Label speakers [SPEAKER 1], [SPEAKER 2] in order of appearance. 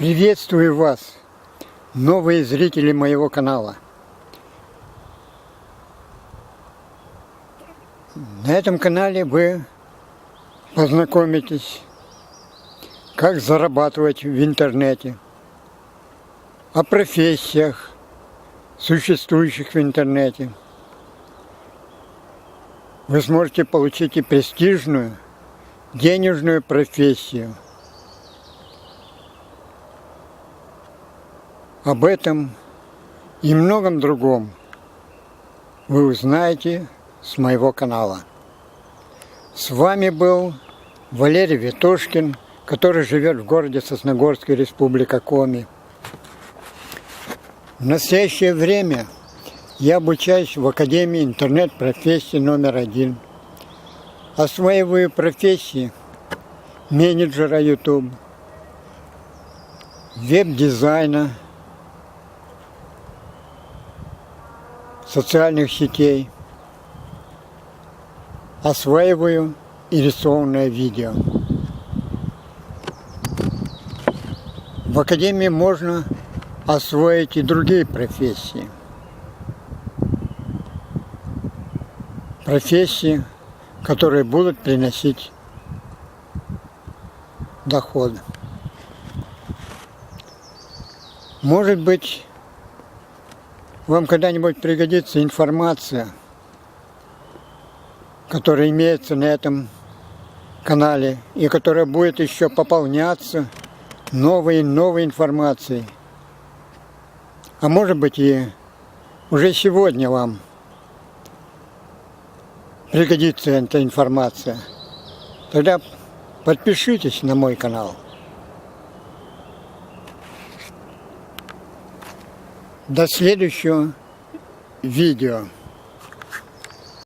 [SPEAKER 1] Приветствую вас, новые зрители моего канала. На этом канале вы познакомитесь, как зарабатывать в интернете, о профессиях, существующих в интернете. Вы сможете получить и престижную, денежную профессию. Об этом и многом другом вы узнаете с моего канала. С вами был Валерий Ветошкин, который живет в городе Сосногорске, Республика Коми. В настоящее время я обучаюсь в Академии интернет-профессии номер 1. Осваиваю профессии менеджера YouTube, веб-дизайна, социальных сетей. Осваиваю и рисованное видео. В Академии можно освоить и другие профессии. Профессии, которые будут приносить доход. Может быть, вам когда-нибудь пригодится информация, которая имеется на этом канале и которая будет еще пополняться новой и новой информацией. А может быть, и уже сегодня вам пригодится эта информация. Тогда подпишитесь на мой канал. До следующего видео.